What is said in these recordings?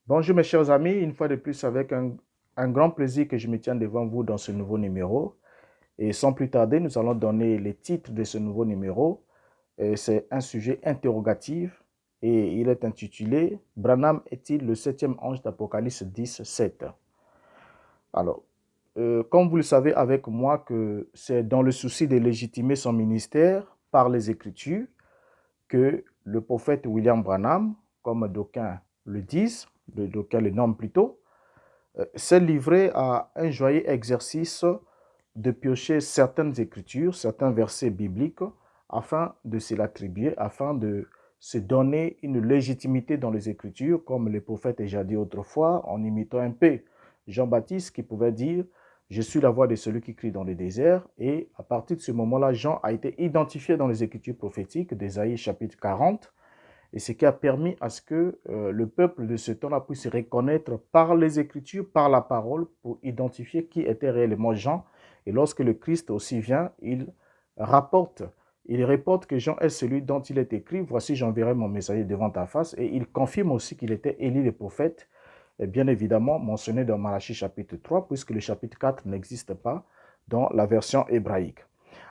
Bonjour mes chers amis, une fois de plus avec un grand plaisir que je me tiens devant vous dans ce nouveau numéro. Et sans plus tarder, nous allons donner les titres de ce nouveau numéro. C'est un sujet interrogatif et il est intitulé Branham est-il le septième ange d'Apocalypse 10, 7. Alors, comme vous le savez avec moi que c'est dans le souci de légitimer son ministère par les Écritures que le prophète William Branham, comme d'aucuns le disent, d'aucuns le nomment plutôt, s'est livré à un joyeux exercice de piocher certaines écritures, certains versets bibliques, afin de se l'attribuer, afin de se donner une légitimité dans les écritures, comme les prophètes déjà dit autrefois, en imitant un peu Jean-Baptiste qui pouvait dire je suis la voix de celui qui crie dans le désert. Et à partir de ce moment-là, Jean a été identifié dans les écritures prophétiques d'Ésaïe chapitre 40, et ce qui a permis à ce que le peuple de ce temps-là puisse se reconnaître par les Écritures, par la parole, pour identifier qui était réellement Jean. Et lorsque le Christ aussi vient, rapporte, il reporte que Jean est celui dont il est écrit, voici j'enverrai mon messager devant ta face, et il confirme aussi qu'il était Élie le prophète, et bien évidemment mentionné dans Malachie chapitre 3, puisque le chapitre 4 n'existe pas dans la version hébraïque.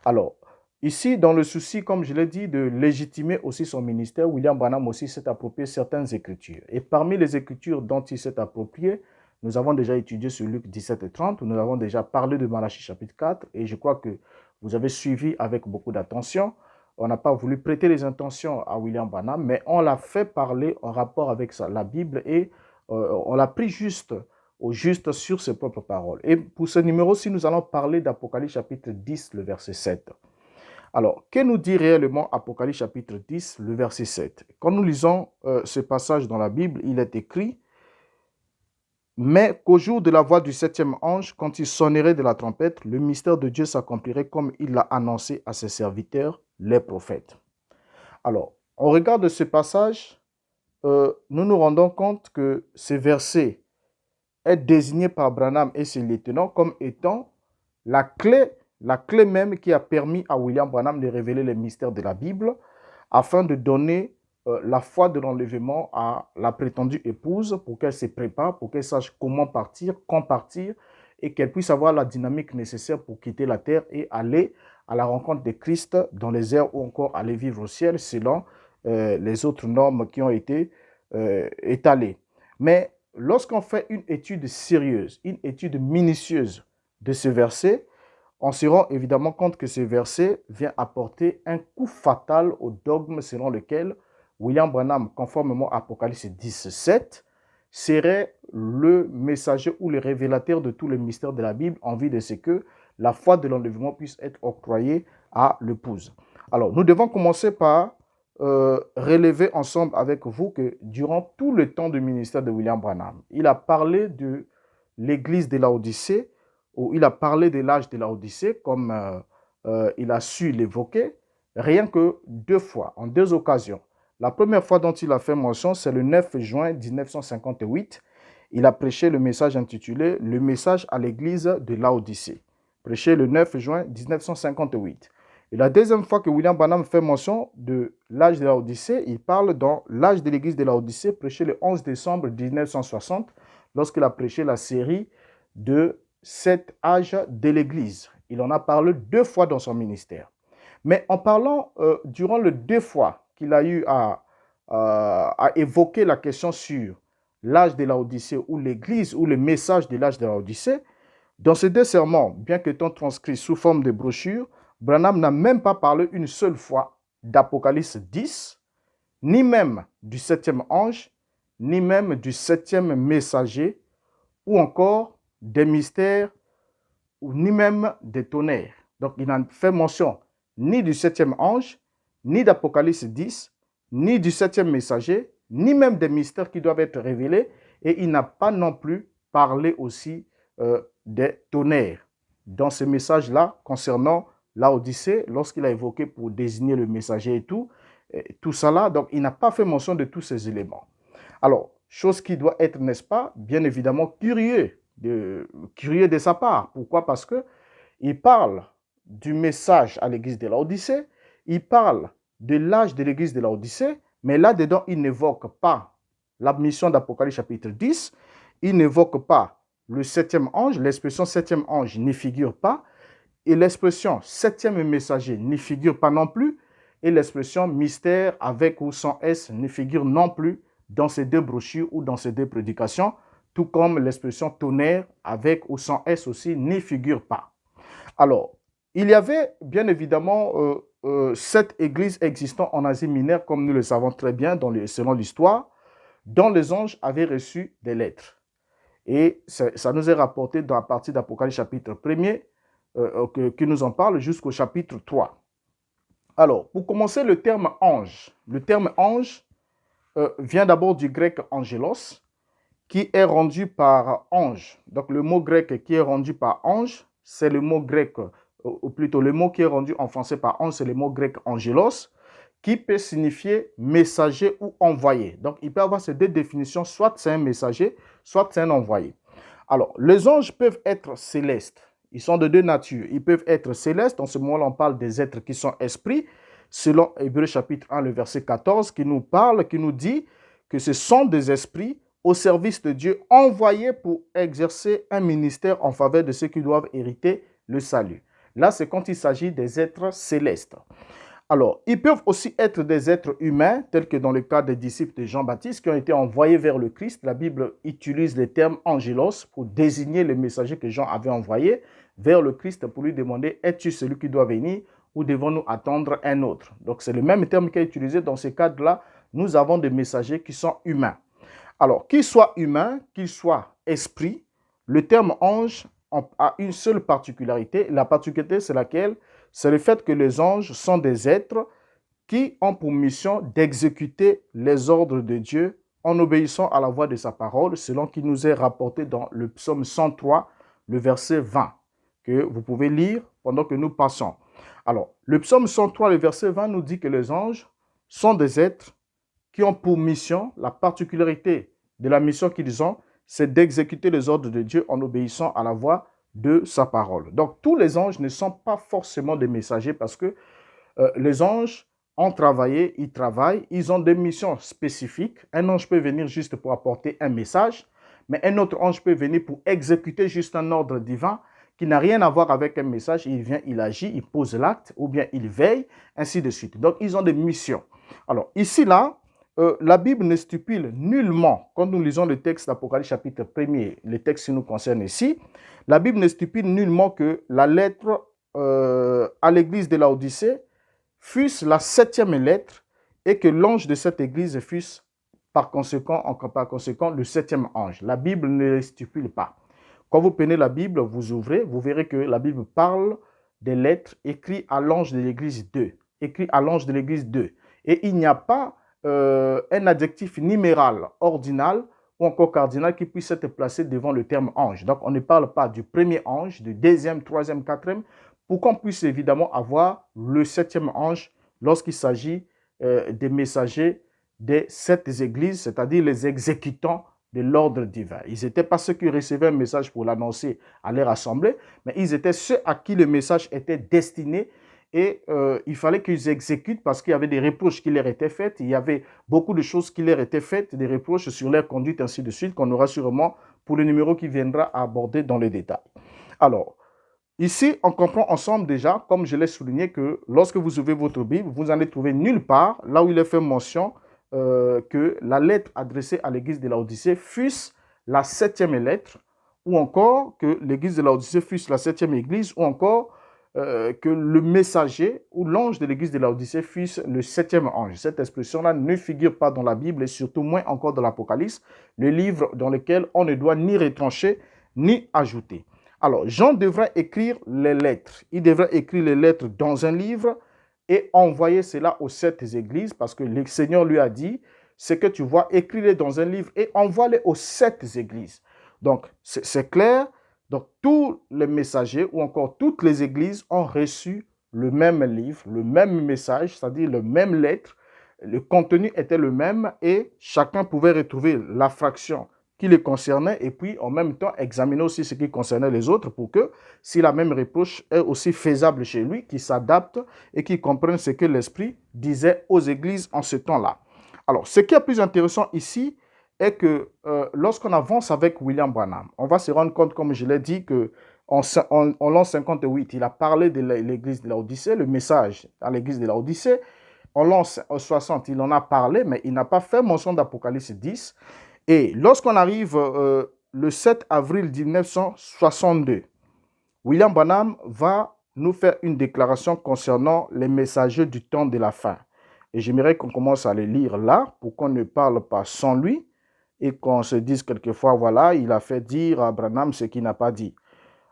Alors, ici, dans le souci, comme je l'ai dit, de légitimer aussi son ministère, William Branham aussi s'est approprié certaines écritures. Et parmi les écritures dont il s'est approprié, nous avons déjà étudié sur Luc 17 et 30, nous avons déjà parlé de Malachie chapitre 4, et je crois que vous avez suivi avec beaucoup d'attention. On n'a pas voulu prêter les intentions à William Branham, mais on l'a fait parler en rapport avec la Bible et on l'a pris juste au juste sur ses propres paroles. Et pour ce numéro-ci, nous allons parler d'Apocalypse chapitre 10, le verset 7. Alors, que nous dit réellement Apocalypse chapitre 10, le verset 7? Quand nous lisons ce passage dans la Bible, il est écrit « Mais qu'au jour de la voix du septième ange, quand il sonnerait de la trompette, le mystère de Dieu s'accomplirait comme il l'a annoncé à ses serviteurs, les prophètes. » Alors, on regarde ce passage, nous nous rendons compte que ce verset est désigné par Branham et ses lieutenants comme étant la clé même qui a permis à William Branham de révéler les mystères de la Bible afin de donner la foi de l'enlèvement à la prétendue épouse pour qu'elle se prépare, pour qu'elle sache comment partir, quand partir et qu'elle puisse avoir la dynamique nécessaire pour quitter la terre et aller à la rencontre de Christ dans les airs ou encore aller vivre au ciel selon les autres normes qui ont été étalées. Mais lorsqu'on fait une étude sérieuse, une étude minutieuse de ce verset, on se rend évidemment compte que ce verset vient apporter un coup fatal au dogme selon lequel William Branham, conformément à Apocalypse 17, serait le messager ou le révélateur de tous les mystères de la Bible en vue de ce que la foi de l'enlèvement puisse être octroyée à l'épouse. Alors, nous devons commencer par relever ensemble avec vous que durant tout le temps du ministère de William Branham, il a parlé de l'église de Laodicée, où il a parlé de l'âge de Laodicée, comme il a su l'évoquer, rien que deux fois, en deux occasions. La première fois dont il a fait mention, c'est le 9 juin 1958. Il a prêché le message intitulé « Le message à l'église de Laodicée », prêché le 9 juin 1958. Et la deuxième fois que William Branham fait mention de l'âge de Laodicée, il parle dans l'âge de l'église de Laodicée, prêché le 11 décembre 1960, lorsqu'il a prêché la série de cet âge de l'église. Il en a parlé deux fois dans son ministère. Mais en parlant, durant les deux fois qu'il a eu à évoquer la question sur l'âge de Laodicée ou l'église ou le message de l'âge de Laodicée, dans ces deux sermons, bien qu'étant transcrits sous forme de brochure, Branham n'a même pas parlé une seule fois d'Apocalypse 10, ni même du septième ange, ni même du septième messager, ou encore des mystères, ou ni même des tonnerres. Donc il n'a fait mention ni du septième ange, ni d'Apocalypse 10, ni du septième messager, ni même des mystères qui doivent être révélés, et il n'a pas non plus parlé aussi des tonnerres. Dans ce message-là, concernant l'Odyssée, lorsqu'il a évoqué pour désigner le messager et tout ça là, donc il n'a pas fait mention de tous ces éléments. Alors, chose qui doit être, n'est-ce pas, bien évidemment curieux de sa part. Pourquoi? Parce qu'il parle du message à l'église de Laodicée, il parle de l'âge de l'église de Laodicée, mais là-dedans, il n'évoque pas la mission d'Apocalypse chapitre 10, il n'évoque pas le septième ange, l'expression septième ange n'y figure pas, et l'expression septième messager n'y figure pas non plus, et l'expression mystère avec ou sans S ne figure non plus dans ces deux brochures ou dans ces deux prédications, tout comme l'expression tonnerre avec ou sans S aussi n'y figure pas. Alors, il y avait bien évidemment 7 églises existant en Asie mineure, comme nous le savons très bien selon l'histoire, dont les anges avaient reçu des lettres. Et ça nous est rapporté à partir d'Apocalypse chapitre 1er, qui nous en parle jusqu'au chapitre 3. Alors, pour commencer, le terme ange vient d'abord du grec angelos, qui est rendu par ange. Donc, le mot grec qui est rendu par ange, c'est le mot grec, ou plutôt le mot qui est rendu en français par ange, c'est le mot grec angelos, qui peut signifier messager ou envoyé. Donc, il peut avoir ces deux définitions, soit c'est un messager, soit c'est un envoyé. Alors, les anges peuvent être célestes. Ils sont de deux natures. Ils peuvent être célestes. En ce moment-là, on parle des êtres qui sont esprits, selon Hébreux chapitre 1, le verset 14, qui nous parle, qui nous dit que ce sont des esprits au service de Dieu, envoyés pour exercer un ministère en faveur de ceux qui doivent hériter le salut. Là, c'est quand il s'agit des êtres célestes. Alors, ils peuvent aussi être des êtres humains, tels que dans le cas des disciples de Jean-Baptiste qui ont été envoyés vers le Christ. La Bible utilise le terme angelos pour désigner le messager que Jean avait envoyé vers le Christ pour lui demander « Es-tu celui qui doit venir ou devons-nous attendre un autre ?» Donc, c'est le même terme qui est utilisé dans ces cadres-là. Nous avons des messagers qui sont humains. Alors, qu'il soit humain, qu'il soit esprit, le terme ange a une seule particularité. La particularité, c'est laquelle? C'est le fait que les anges sont des êtres qui ont pour mission d'exécuter les ordres de Dieu en obéissant à la voix de sa parole, selon qu'il nous est rapporté dans le psaume 103, le verset 20, que vous pouvez lire pendant que nous passons. Alors, le psaume 103, le verset 20 nous dit que les anges sont des êtres qui ont pour mission, la particularité de la mission qu'ils ont, c'est d'exécuter les ordres de Dieu en obéissant à la voix de sa parole. Donc, tous les anges ne sont pas forcément des messagers parce que les anges ont travaillé, ils travaillent, ils ont des missions spécifiques. Un ange peut venir juste pour apporter un message, mais un autre ange peut venir pour exécuter juste un ordre divin qui n'a rien à voir avec un message. Il vient, il agit, il pose l'acte, ou bien il veille, ainsi de suite. Donc, ils ont des missions. Alors, ici, là, la Bible ne stipule nullement, quand nous lisons le texte d'Apocalypse chapitre 1er, le texte qui nous concerne ici, la Bible ne stipule nullement que la lettre à l'église de Laodicée fût la septième lettre et que l'ange de cette église fût par conséquent le septième ange. La Bible ne le stipule pas. Quand vous prenez la Bible, vous ouvrez, vous verrez que la Bible parle des lettres écrites à l'ange de l'église 2. Écrit à l'ange de l'église 2. Et il n'y a pas un adjectif numéral, ordinal ou encore cardinal qui puisse être placé devant le terme ange. Donc, on ne parle pas du premier ange, du deuxième, troisième, quatrième, pour qu'on puisse évidemment avoir le septième ange lorsqu'il s'agit des messagers des 7 églises, c'est-à-dire les exécutants de l'ordre divin. Ils n'étaient pas ceux qui recevaient un message pour l'annoncer à leur assemblée, mais ils étaient ceux à qui le message était destiné. Et il fallait qu'ils exécutent parce qu'il y avait des reproches qui leur étaient faites. Il y avait beaucoup de choses qui leur étaient faites, des reproches sur leur conduite, ainsi de suite, qu'on aura sûrement pour le numéro qui viendra à aborder dans les détails. Alors, ici, on comprend ensemble déjà, comme je l'ai souligné, que lorsque vous ouvrez votre Bible, vous n'allez trouver nulle part, là où il est fait mention, que la lettre adressée à l'église de Laodicée fût la septième lettre, ou encore que l'église de Laodicée fût la septième église, ou encore que le messager ou l'ange de l'église de Laodicée fût le septième ange. Cette expression-là ne figure pas dans la Bible et surtout moins encore dans l'Apocalypse, le livre dans lequel on ne doit ni retrancher ni ajouter. Alors, Jean devrait écrire les lettres. Il devrait écrire les lettres dans un livre et envoyer cela aux 7 églises parce que le Seigneur lui a dit, ce que tu vois, écris-les dans un livre et envoie-les aux 7 églises. Donc, c'est clair. Donc, tous les messagers ou encore toutes les églises ont reçu le même livre, le même message, c'est-à-dire le même lettre. Le contenu était le même et chacun pouvait retrouver la fraction qui les concernait et puis en même temps examiner aussi ce qui concernait les autres pour que si la même reproche est aussi faisable chez lui, qu'il s'adapte et qu'il comprenne ce que l'Esprit disait aux églises en ce temps-là. Alors, ce qui est plus intéressant ici est que lorsqu'on avance avec William Branham, on va se rendre compte, comme je l'ai dit, que en l'an 58, il a parlé de l'église de Laodicée, le message à l'église de Laodicée. En l'an 60, il en a parlé, mais il n'a pas fait mention d'Apocalypse 10. Et lorsqu'on arrive le 7 avril 1962, William Branham va nous faire une déclaration concernant les messagers du temps de la fin. Et j'aimerais qu'on commence à les lire là, pour qu'on ne parle pas sans lui et qu'on se dise quelquefois, voilà, il a fait dire à Branham ce qu'il n'a pas dit.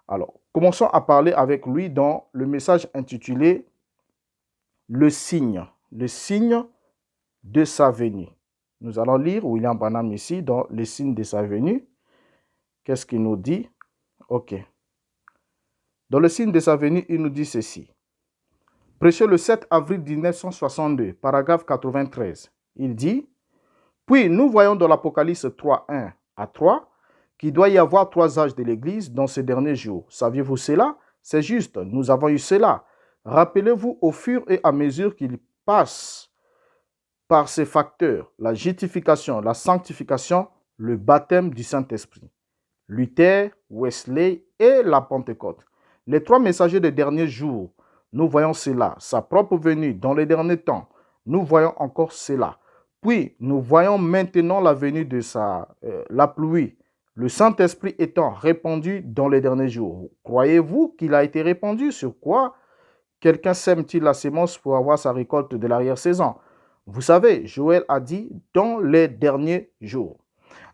Alors, commençons à parler avec lui dans le message intitulé « le signe de sa venue ». Nous allons lire William Branham ici dans « le signe de sa venue ». Qu'est-ce qu'il nous dit? Ok. Dans le signe de sa venue, il nous dit ceci. Prêché le 7 avril 1962, paragraphe 93. Il dit, « Puis nous voyons dans l'Apocalypse 3, 1 à 3, qu'il doit y avoir 3 âges de l'Église dans ces derniers jours. Saviez-vous cela? C'est juste, nous avons eu cela. Rappelez-vous au fur et à mesure qu'il passe par ces facteurs, la justification, la sanctification, le baptême du Saint-Esprit. Luther, Wesley et la Pentecôte. Les 3 messagers des derniers jours, nous voyons cela. Sa propre venue dans les derniers temps, nous voyons encore cela. Puis, nous voyons maintenant la venue de la pluie, le Saint-Esprit étant répandu dans les derniers jours. Croyez-vous qu'il a été répandu? Sur quoi quelqu'un sème-t-il la sémence pour avoir sa récolte de l'arrière-saison? Vous savez, Joël a dit « dans les derniers jours ».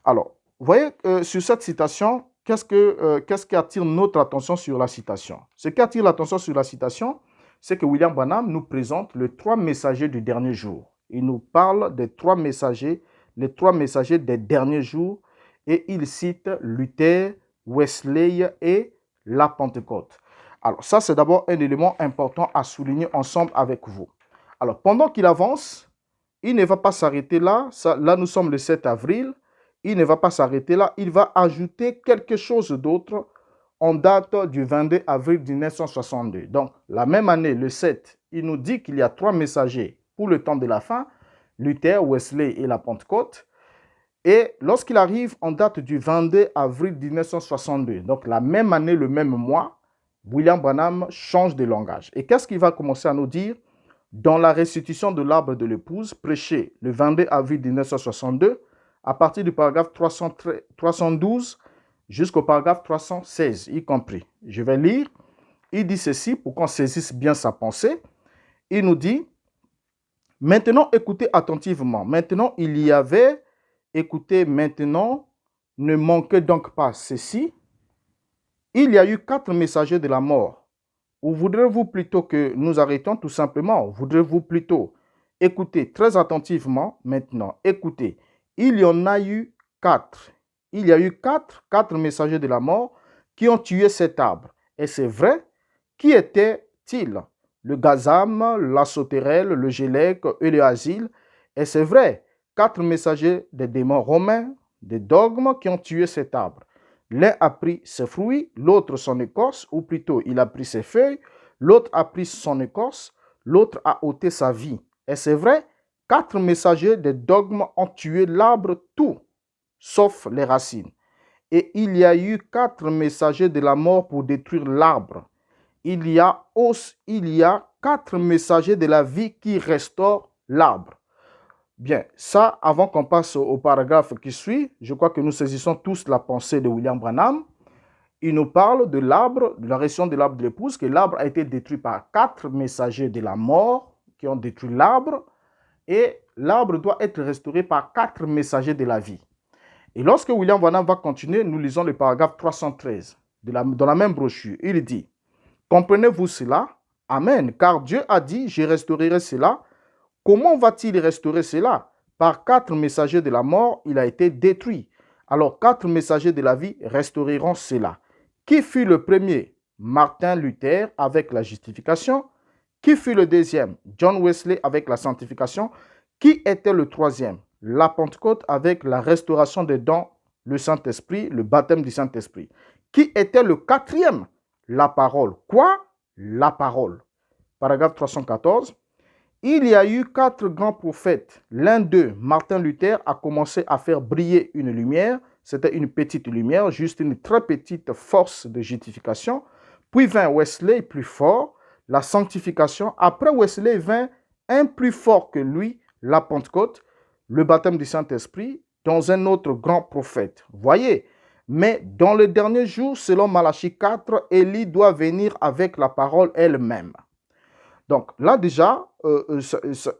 Alors, vous voyez, sur cette citation, qu'est-ce qui attire notre attention sur la citation? Ce qui attire l'attention sur la citation, c'est que William Branham nous présente les 3 messagers du dernier jour. Il nous parle des 3 messagers, les 3 messagers des derniers jours, et il cite Luther, Wesley et la Pentecôte. Alors, ça, c'est d'abord un élément important à souligner ensemble avec vous. Alors, pendant qu'il avance, il ne va pas s'arrêter là. Là, nous sommes le 7 avril. Il ne va pas s'arrêter là, il va ajouter quelque chose d'autre en date du 22 avril 1962. Donc, la même année, le 7, il nous dit qu'il y a 3 messagers pour le temps de la fin, Luther, Wesley et la Pentecôte. Et lorsqu'il arrive en date du 22 avril 1962, donc la même année, le même mois, William Branham change de langage. Et qu'est-ce qu'il va commencer à nous dire? Dans la restitution de l'arbre de l'épouse, prêché le 22 avril 1962, à partir du paragraphe 312 jusqu'au paragraphe 316, y compris. Je vais lire. Il dit ceci pour qu'on saisisse bien sa pensée. Il nous dit, « Maintenant, écoutez attentivement. Maintenant, il y avait, écoutez maintenant, ne manquez donc pas ceci. Il y a eu 4 messagers de la mort. Ou voudrez-vous plutôt que nous arrêtions tout simplement? Voudrez-vous plutôt écouter très attentivement maintenant? Écoutez. Il y en a eu 4. Il y a eu 4 messagers de la mort qui ont tué cet arbre. Et c'est vrai. Qui étaient-ils? Le gazam, la sauterelle, le gélec et le asile. Et c'est vrai. 4 messagers des démons romains, des dogmes qui ont tué cet arbre. L'un a pris ses fruits, l'autre son écorce, ou plutôt il a pris ses feuilles, l'autre a pris son écorce, l'autre a ôté sa vie. Et c'est vrai. 4 messagers des dogmes ont tué l'arbre tout, sauf les racines. Et il y a eu 4 messagers de la mort pour détruire l'arbre. Il y a 4 messagers de la vie qui restaurent l'arbre. Bien, ça, avant qu'on passe au paragraphe qui suit, je crois que nous saisissons tous la pensée de William Branham. Il nous parle de l'arbre, de la restitution de l'arbre de l'épouse, que l'arbre a été détruit par 4 messagers de la mort qui ont détruit l'arbre. Et l'arbre doit être restauré par 4 messagers de la vie. Et lorsque William Branham va continuer, nous lisons le paragraphe 313 dans la même brochure. Il dit, « Comprenez-vous cela? Amen. Car Dieu a dit, je restaurerai cela. Comment va-t-il restaurer cela? Par 4 messagers de la mort, il a été détruit. Alors 4 messagers de la vie restaureront cela. Qui fut le premier? Martin Luther avec la justification. Qui fut le deuxième? John Wesley avec la sanctification. Qui était le troisième? La Pentecôte avec la restauration des dons, le Saint-Esprit, le baptême du Saint-Esprit. Qui était le quatrième? La parole. Quoi? La parole. Paragraphe 314. Il y a eu 4 grands prophètes. L'un d'eux, Martin Luther, a commencé à faire briller une lumière. C'était une petite lumière, juste une très petite force de justification. Puis vint Wesley, plus fort, la sanctification. Après Wesley vint un plus fort que lui, la Pentecôte, le baptême du Saint-Esprit, dans un autre grand prophète. Voyez, mais dans le dernier jour, selon Malachie 4, Élie doit venir avec la parole elle-même. Donc là déjà,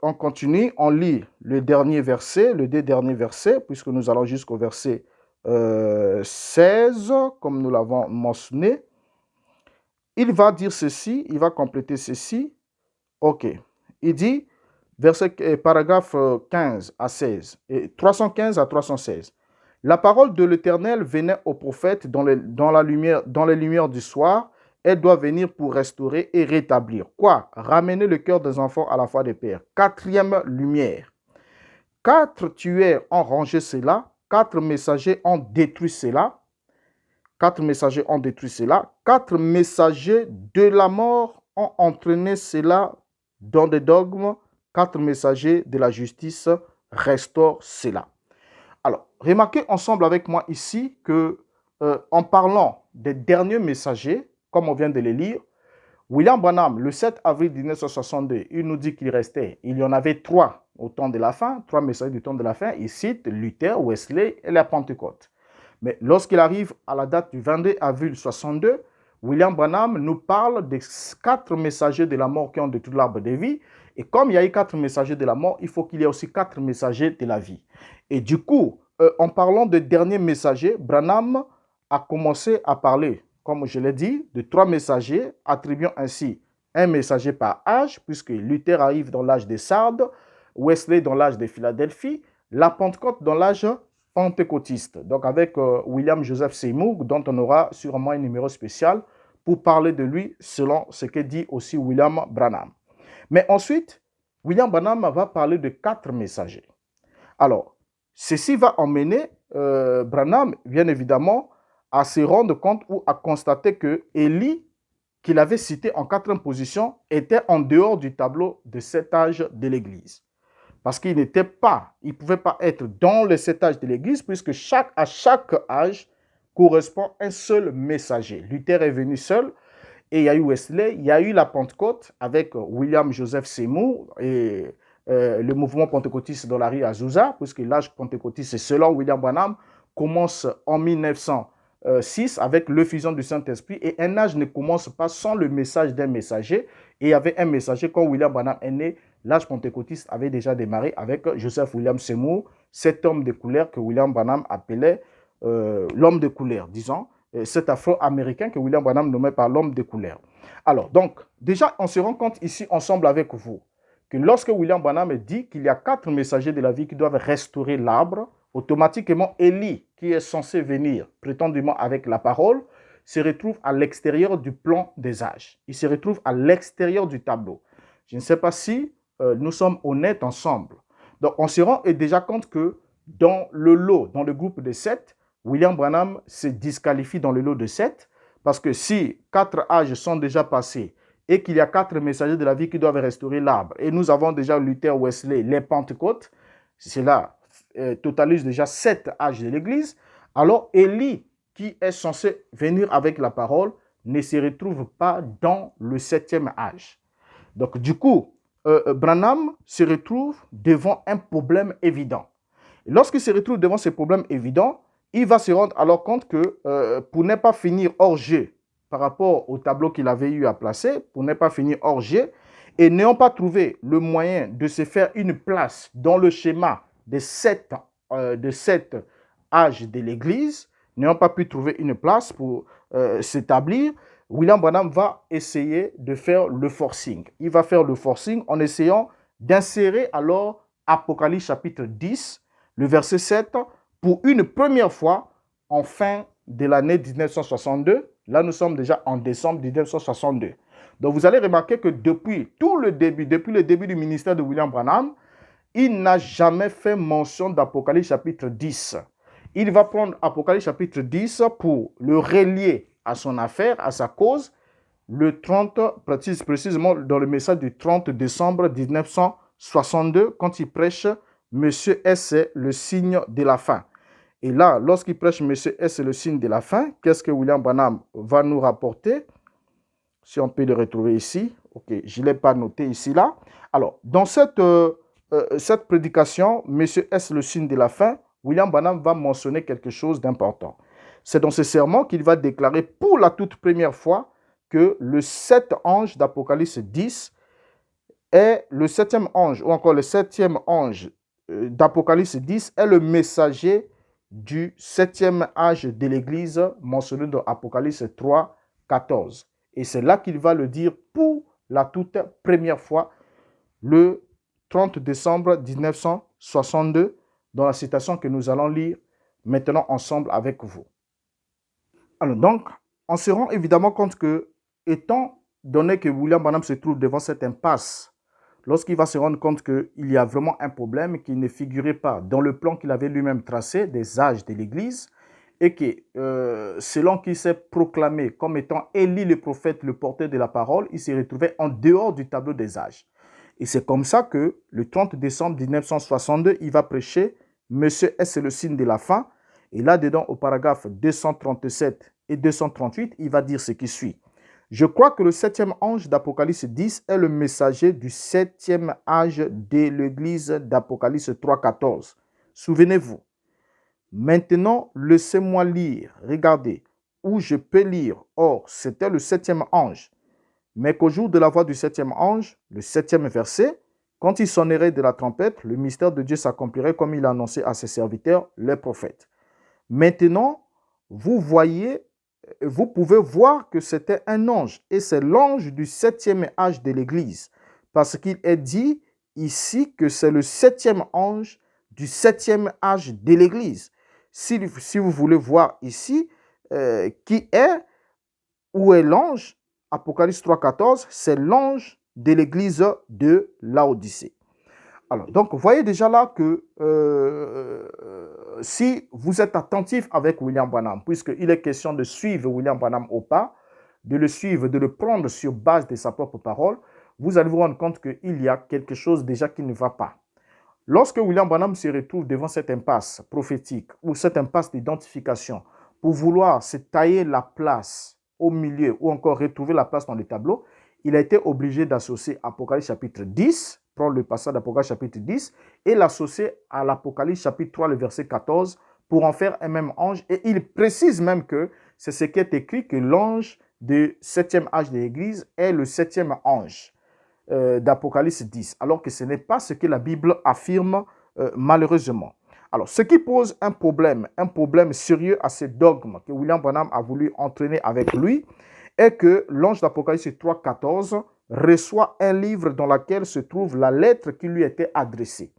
on continue, on lit le dernier verset, le deux derniers versets, puisque nous allons jusqu'au verset 16, comme nous l'avons mentionné. Il va dire ceci, il va compléter ceci. Ok. Il dit, paragraphe 15 à 16, et 315 à 316. La parole de l'Éternel venait au prophète dans les lumières du soir. Elle doit venir pour restaurer et rétablir. Quoi? Ramener le cœur des enfants à la foi des pères. Quatrième lumière. 4 tueurs ont rangé cela. 4 messagers ont détruit cela. 4 messagers ont détruit cela. 4 messagers de la mort ont entraîné cela dans des dogmes. 4 messagers de la justice restaurent cela. Alors, remarquez ensemble avec moi ici que, en parlant des derniers messagers, comme on vient de les lire, William Branham, le 7 avril 1962, il nous dit qu'il restait, il y en avait 3 au temps de la fin, 3 messagers du temps de la fin. Il cite Luther, Wesley et la Pentecôte. Mais lorsqu'il arrive à la date du 22 avril 1962, William Branham nous parle des 4 messagers de la mort qui ont détruit l'arbre de vie. Et comme il y a eu 4 messagers de la mort, il faut qu'il y ait aussi 4 messagers de la vie. Et du coup, en parlant de derniers messagers, Branham a commencé à parler, comme je l'ai dit, de 3 messagers, attribuant ainsi un messager par âge, puisque Luther arrive dans l'âge des Sardes, Wesley dans l'âge de Philadelphie, la Pentecôte dans l'âge pentecôtiste. Donc avec William Joseph Seymour, dont on aura sûrement un numéro spécial pour parler de lui selon ce que dit aussi William Branham. Mais ensuite, William Branham va parler de 4 messagers. Alors, ceci va emmener Branham, bien évidemment, à se rendre compte ou à constater que Élie, qu'il avait cité en 4e position, était en dehors du tableau de 7 âges de l'Église. Parce qu'il n'était pas, il ne pouvait pas être dans le 7 âges de l'Église, puisque à chaque âge correspond un seul messager. Luther est venu seul, et il y a eu Wesley, il y a eu la Pentecôte avec William Joseph Seymour et le mouvement pentecôtiste dans la rue Azusa, puisque l'âge pentecôtiste, selon William Branham, commence en 1906 avec l'effusion du Saint-Esprit, et un âge ne commence pas sans le message d'un messager. Et il y avait un messager quand William Branham est né. L'âge pentecôtiste avait déjà démarré avec Joseph William Seymour, cet homme de couleur que William Branham appelait l'homme de couleur, disons, cet afro-américain que William Branham nommait par l'homme de couleur. Alors, donc, déjà, on se rend compte ici, ensemble avec vous, que lorsque William Branham dit qu'il y a 4 messagers de la vie qui doivent restaurer l'arbre, automatiquement, Élie, qui est censé venir prétendument avec la parole, se retrouve à l'extérieur du plan des âges. Il se retrouve à l'extérieur du tableau. Je ne sais pas si nous sommes honnêtes ensemble. Donc, on se rend déjà compte que dans le lot, dans le groupe de 7, William Branham se disqualifie dans le lot de 7, parce que si 4 âges sont déjà passés et qu'il y a 4 messagers de la vie qui doivent restaurer l'arbre, et nous avons déjà Luther, Wesley, les Pentecôtes, cela totalise déjà 7 âges de l'Église, alors Élie, qui est censé venir avec la parole, ne se retrouve pas dans le 7e âge. Donc du coup, Branham se retrouve devant un problème évident. Et lorsqu'il se retrouve devant ce problème évident, il va se rendre alors compte que pour ne pas finir hors jeu par rapport au tableau qu'il avait eu à placer, pour ne pas finir hors jeu, et n'ayant pas trouvé le moyen de se faire une place dans le schéma des 7 âges de l'Église, n'ayant pas pu trouver une place pour s'établir, William Branham va essayer de faire le forcing. Il va faire le forcing en essayant d'insérer alors Apocalypse chapitre 10, le verset 7, pour une première fois en fin de l'année 1962. Là, nous sommes déjà en décembre 1962. Donc, vous allez remarquer que depuis le début du ministère de William Branham, il n'a jamais fait mention d'Apocalypse chapitre 10. Il va prendre Apocalypse chapitre 10 pour le relier à son affaire, à sa cause, le 30, précisément dans le message du 30 décembre 1962, quand il prêche Monsieur S, c'est le signe de la fin. Et là, lorsqu'il prêche Monsieur S, c'est le signe de la fin, qu'est-ce que William Branham va nous rapporter? Si on peut le retrouver ici. Ok, je ne l'ai pas noté ici, là. Alors, dans cette prédication, Monsieur S, le signe de la fin, William Branham va mentionner quelque chose d'important. C'est dans ce sermon qu'il va déclarer pour la toute première fois que le 7 ange d'Apocalypse 10 est le septième ange, ou encore le septième ange d'Apocalypse 10 est le messager du septième âge de l'Église mentionné dans Apocalypse 3, 14. Et c'est là qu'il va le dire pour la toute première fois, le 30 décembre 1962, dans la citation que nous allons lire maintenant ensemble avec vous. Alors donc, on se rend évidemment compte que, étant donné que William Branham se trouve devant cette impasse, lorsqu'il va se rendre compte qu'il y a vraiment un problème qui ne figurait pas dans le plan qu'il avait lui-même tracé des âges de l'Église, et que, selon qu'il s'est proclamé comme étant Élie le prophète, le porteur de la parole, il s'est retrouvé en dehors du tableau des âges. Et c'est comme ça que, le 30 décembre 1962, il va prêcher « Monsieur S, c'est le signe de la fin ». Et là-dedans, au paragraphe 237 et 238, il va dire ce qui suit. « Je crois que le septième ange d'Apocalypse 10 est le messager du septième âge de l'Église d'Apocalypse 3, 14. Souvenez-vous. Maintenant, laissez-moi lire. Regardez, où je peux lire. Or, c'était le septième ange. Mais qu'au jour de la voix du septième ange, le septième verset, quand il sonnerait de la trompette, le mystère de Dieu s'accomplirait comme il a annoncé à ses serviteurs, les prophètes. Maintenant, vous pouvez voir que c'était un ange, et c'est l'ange du septième âge de l'Église, parce qu'il est dit ici que c'est le septième ange du septième âge de l'Église. Si vous voulez voir ici qui est, où est l'ange, Apocalypse 3,14, c'est l'ange de l'église de Laodicée. Alors, donc, vous voyez déjà là que si vous êtes attentif avec William Branham, puisqu'il est question de suivre William Branham au pas, de le suivre, de le prendre sur base de sa propre parole, vous allez vous rendre compte qu'il y a quelque chose déjà qui ne va pas. Lorsque William Branham se retrouve devant cette impasse prophétique ou cette impasse d'identification pour vouloir se tailler la place au milieu ou encore retrouver la place dans le tableau, il a été obligé d'associer Apocalypse chapitre 10, prendre le passage d'Apocalypse chapitre 10 et l'associer à l'Apocalypse chapitre 3, le verset 14, pour en faire un même ange. Et il précise même que c'est ce qui est écrit, que l'ange du septième âge de l'Église est le septième ange d'Apocalypse 10, alors que ce n'est pas ce que la Bible affirme malheureusement. Alors, ce qui pose un problème sérieux à ce dogme que William Branham a voulu entraîner avec lui, est que l'ange d'Apocalypse 3, 14 reçoit un livre dans lequel se trouve la lettre qui lui était adressée.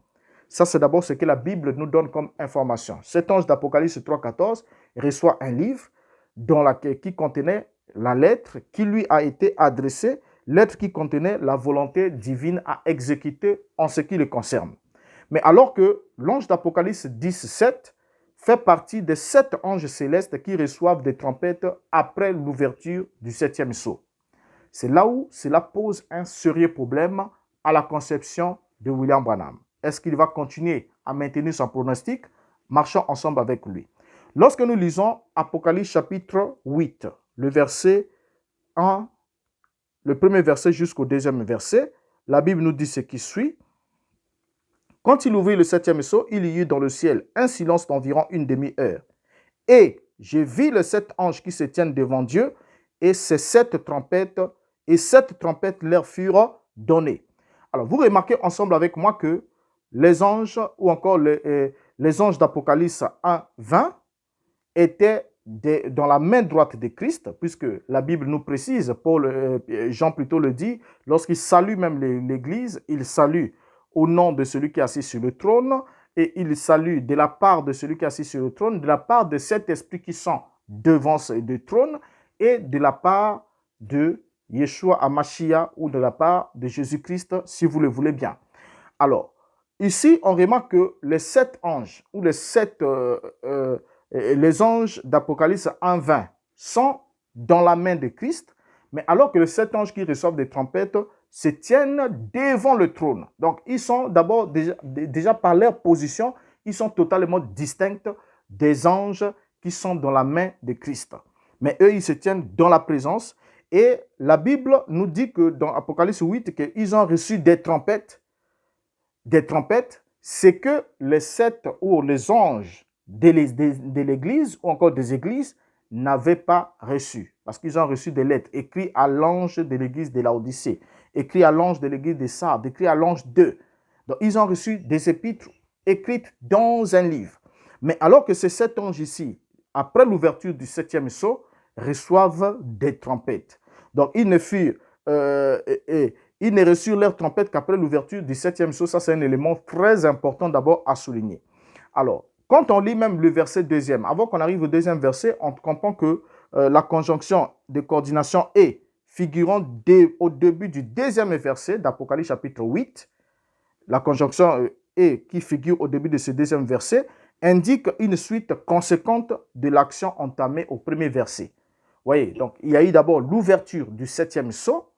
Ça, c'est d'abord ce que la Bible nous donne comme information. Cet ange d'Apocalypse 3, 14 reçoit un livre qui contenait la lettre qui lui a été adressée, lettre qui contenait la volonté divine à exécuter en ce qui le concerne. Mais alors que l'ange d'Apocalypse 10, 7 fait partie des 7 anges célestes qui reçoivent des trompettes après l'ouverture du 7e sceau. C'est là où cela pose un sérieux problème à la conception de William Branham. Est-ce qu'il va continuer à maintenir son pronostic? Marchons ensemble avec lui. Lorsque nous lisons Apocalypse chapitre 8, le verset 1, le premier verset jusqu'au deuxième verset, la Bible nous dit ce qui suit. Quand il ouvrit le 7e sceau, il y eut dans le ciel un silence d'environ une demi-heure. Et je vis les 7 anges qui se tiennent devant Dieu, et ces 7 trompettes, leur furent données. Alors, vous remarquez ensemble avec moi que les anges, ou encore les anges d'Apocalypse 1, 20, étaient dans la main droite de Christ, puisque la Bible nous précise, Jean plutôt le dit, lorsqu'il salue même l'Église, il salue au nom de celui qui est assis sur le trône, et il salue de la part de celui qui est assis sur le trône, de la part de sept esprits qui sont devant le trône, et de la part de Yeshua HaMashiach, ou de la part de Jésus-Christ, si vous le voulez bien. Alors, ici, on remarque que les 7 anges, ou les anges d'Apocalypse 1, 20, sont dans la main de Christ, Mais alors que les 7 anges qui reçoivent des trompettes se tiennent devant le trône. Donc, ils sont d'abord, déjà par leur position, ils sont totalement distincts des anges qui sont dans la main de Christ. Mais eux, ils se tiennent dans la présence. Et la Bible nous dit que dans Apocalypse 8, qu'ils ont reçu des trompettes. Des trompettes, c'est que les 7 ou les anges de l'Église ou encore des églises n'avaient pas reçu. Parce qu'ils ont reçu des lettres écrites à l'ange de l'Église de Laodicée, écrites à l'ange de l'Église de Sardes, écrites à l'ange d'eux. Donc, ils ont reçu des épîtres écrites dans un livre. Mais alors que ces 7 anges ici, après l'ouverture du 7e sceau, reçoivent des trompettes. Donc, ils ne reçurent leur trompette qu'après l'ouverture du 7e sceau. Ça, c'est un élément très important d'abord à souligner. Alors, quand on lit même le verset 2e, avant qu'on arrive au 2e verset, on comprend que la conjonction de coordination est figurant au début du 2e verset d'Apocalypse chapitre 8. La conjonction est qui figure au début de ce 2e verset indique une suite conséquente de l'action entamée au 1er verset. Vous voyez, donc il y a eu d'abord l'ouverture du 7e sceau.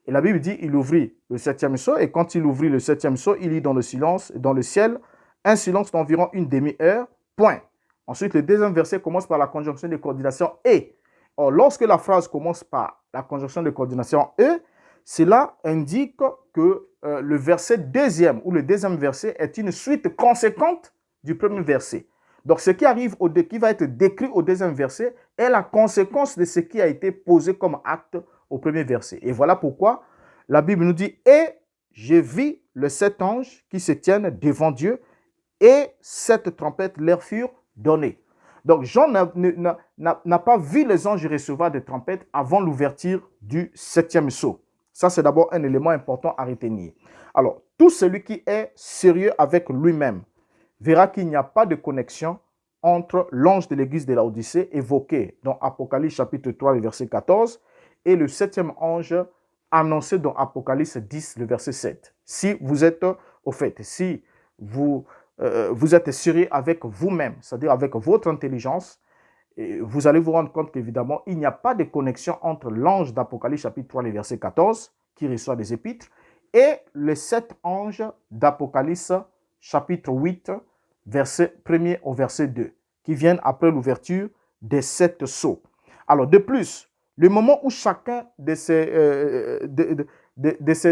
Et la Bible dit, il ouvrit le 7e sceau. Et quand il ouvrit le 7e sceau, il lit dans le silence, dans le ciel, un silence d'environ une demi-heure, point. Ensuite, le 2e verset commence par la conjonction de coordination « et ». Or, lorsque la phrase commence par la conjonction de coordination « et », cela indique que le verset 2e ou le 2e verset est une suite conséquente du 1er verset. Donc, ce qui arrive, qui va être décrit au 2e verset est la conséquence de ce qui a été posé comme acte au 1er verset. Et voilà pourquoi la Bible nous dit « et j'ai vu les 7 anges qui se tiennent devant Dieu et 7 trompettes leur furent données. » Donc, Jean n'a pas vu les anges recevoir des trompettes avant l'ouverture du 7e sceau. Ça, c'est d'abord un élément important à retenir. Alors, tout celui qui est sérieux avec lui-même verra qu'il n'y a pas de connexion entre l'ange de l'église de Laodicée évoqué dans Apocalypse chapitre 3, le verset 14, et le 7e ange annoncé dans Apocalypse 10, le verset 7. Si vous êtes au fait, si vous êtes sérieux avec vous-même, c'est-à-dire avec votre intelligence, vous allez vous rendre compte qu'évidemment, il n'y a pas de connexion entre l'ange d'Apocalypse chapitre 3, le verset 14, qui reçoit des épîtres, et les 7 anges d'Apocalypse chapitre 8, verset 1er au verset 2, qui viennent après l'ouverture des 7 sceaux. Alors, de plus, le moment où chacun de ces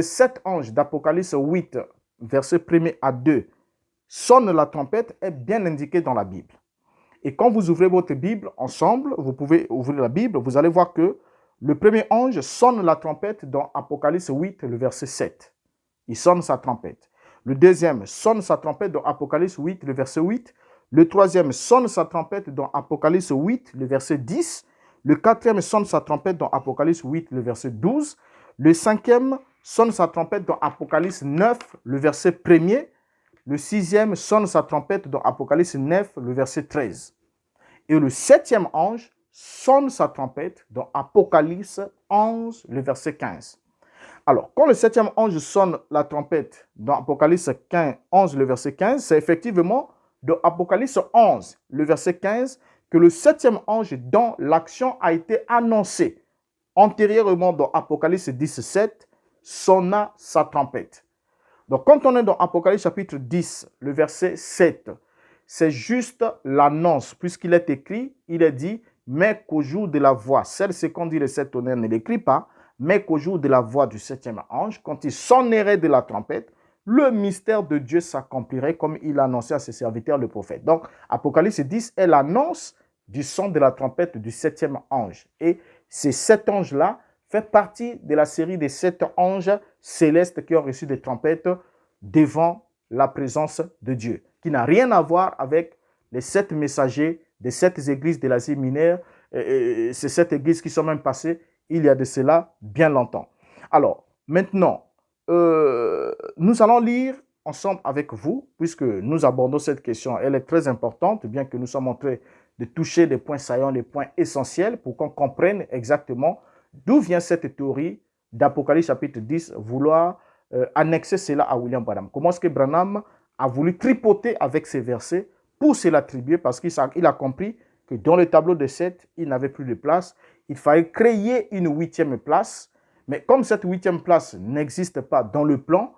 7 anges d'Apocalypse 8, verset 1er à 2, sonne la trompette est bien indiqué dans la Bible. Et quand vous ouvrez votre Bible ensemble, vous pouvez ouvrir la Bible, vous allez voir que le premier ange sonne la trompette dans Apocalypse 8, le verset 7. Il sonne sa trompette. Le deuxième sonne sa trompette dans Apocalypse 8, le verset 8. Le troisième sonne sa trompette dans Apocalypse 8, le verset 10. Le quatrième sonne sa trompette dans Apocalypse 8, le verset 12. Le cinquième sonne sa trompette dans Apocalypse 9, le verset 1er. Le sixième sonne sa trompette dans Apocalypse 9, le verset 13. Et le septième ange sonne sa trompette dans Apocalypse 11, le verset 15. Alors, quand le septième ange sonne la trompette dans Apocalypse 11, le verset 15, c'est effectivement dans Apocalypse 11, le verset 15, que le septième ange dont l'action a été annoncée antérieurement dans Apocalypse 17, sonna sa trompette. Donc, quand on est dans Apocalypse chapitre 10, le verset 7, c'est juste l'annonce, puisqu'il est écrit, il est dit, mais qu'au jour de la voix, celle-ci qu'on dit le 7 tonnerres ne l'écrit pas, mais qu'au jour de la voix du septième ange, quand il sonnerait de la trompette, le mystère de Dieu s'accomplirait comme il annonçait à ses serviteurs le prophète. Donc, Apocalypse 10 est l'annonce du son de la trompette du septième ange. Et ces 7 anges-là font partie de la série des 7 anges célestes qui ont reçu des trompettes devant la présence de Dieu, qui n'a rien à voir avec les 7 messagers des 7 églises de l'Asie mineure, ces 7 églises qui sont même passées il y a de cela bien longtemps. Alors, maintenant, nous allons lire ensemble avec vous, puisque nous abordons cette question, elle est très importante, bien que nous sommes en train de toucher des points saillants, les points essentiels, pour qu'on comprenne exactement d'où vient cette théorie d'Apocalypse chapitre 10, vouloir annexer cela à William Branham. Comment est-ce que Branham a voulu tripoter avec ces versets pour se l'attribuer, parce qu'il a compris que dans le tableau de 7, il n'avait plus de place. Il fallait créer une 8e place. Mais comme cette 8e place n'existe pas dans le plan,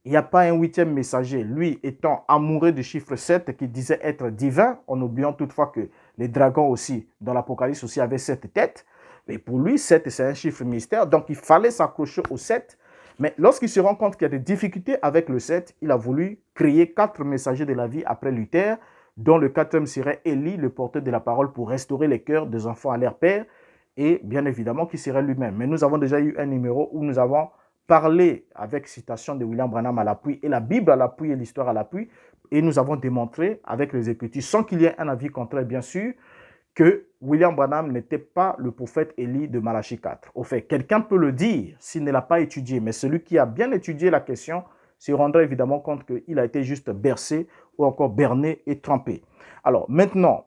il n'y a pas un 8e messager, lui étant amoureux du chiffre 7 qui disait être divin, en oubliant toutefois que les dragons aussi, dans l'Apocalypse aussi, avaient 7 têtes. Mais pour lui, 7, c'est un chiffre mystère. Donc, il fallait s'accrocher au 7. Mais lorsqu'il se rend compte qu'il y a des difficultés avec le 7, il a voulu créer 4 messagers de la vie après Luther, dont le 4e serait Élie, le porteur de la parole pour restaurer les cœurs des enfants à leur père, et bien évidemment qui serait lui-même. Mais nous avons déjà eu un numéro où nous avons parlé avec citation de William Branham à l'appui, et la Bible à l'appui et l'histoire à l'appui, et nous avons démontré avec les Écritures, sans qu'il y ait un avis contraire bien sûr, que William Branham n'était pas le prophète Élie de Malachie 4. Au fait, quelqu'un peut le dire s'il ne l'a pas étudié, mais celui qui a bien étudié la question se rendra évidemment compte qu'il a été juste bercé ou encore berné et trempé. Alors maintenant,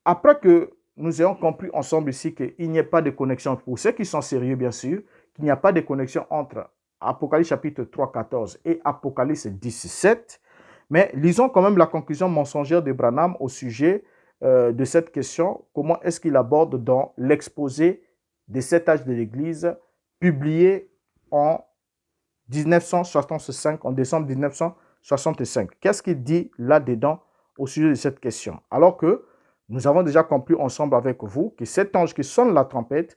après que nous ayons compris ensemble ici qu'il n'y a pas de connexion, pour ceux qui sont sérieux bien sûr, qu'il n'y a pas de connexion entre Apocalypse chapitre 3, 14 et Apocalypse 17, mais lisons quand même la conclusion mensongère de Branham au sujet de cette question, comment est-ce qu'il aborde dans l'exposé des 7 âges de l'Église, publié en 1965, en décembre 1965. Qu'est-ce qu'il dit là-dedans au sujet de cette question? Alors que nous avons déjà compris ensemble avec vous que cet ange qui sonne la trompette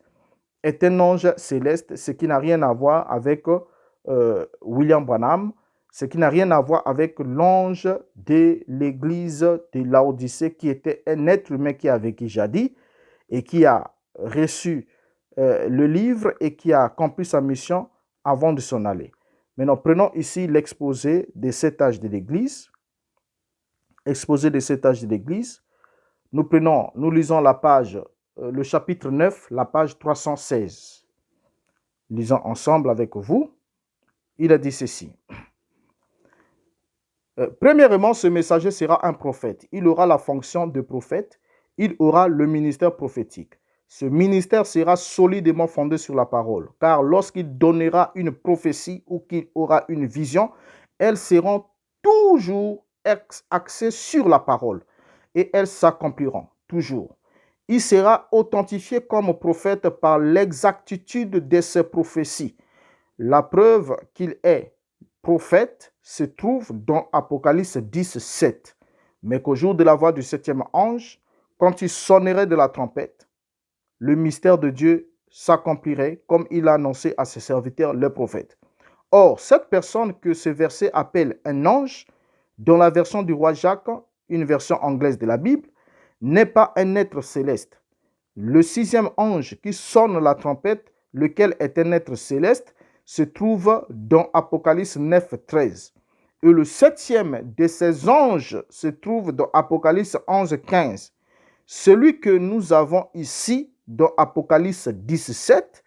est un ange céleste, ce qui n'a rien à voir avec William Branham, ce qui n'a rien à voir avec l'ange de l'église de Laodicée, qui était un être humain qui a vécu jadis et qui a reçu le livre et qui a accompli sa mission avant de s'en aller. Maintenant, prenons ici l'exposé des 7 âges de l'église. Exposé des 7 âges de l'église. Nous lisons la page, le chapitre 9, la page 316. Lisons ensemble avec vous. Il a dit ceci. Premièrement, ce messager sera un prophète. Il aura la fonction de prophète. Il aura le ministère prophétique. Ce ministère sera solidement fondé sur la parole, car lorsqu'il donnera une prophétie ou qu'il aura une vision, elles seront toujours axées sur la parole et elles s'accompliront toujours. Il sera authentifié comme prophète par l'exactitude de ses prophéties. La preuve qu'il est prophète se trouve dans Apocalypse 10, 7. Mais qu'au jour de la voix du 7e ange, quand il sonnerait de la trompette, le mystère de Dieu s'accomplirait comme il l'a annoncé à ses serviteurs, les prophètes. Or, cette personne que ce verset appelle un ange, dans la version du roi Jacques, une version anglaise de la Bible, n'est pas un être céleste. Le 6e ange qui sonne la trompette, lequel est un être céleste, se trouve dans Apocalypse 9, 13. Et le 7e de ces anges se trouve dans Apocalypse 11, 15. Celui que nous avons ici dans Apocalypse 17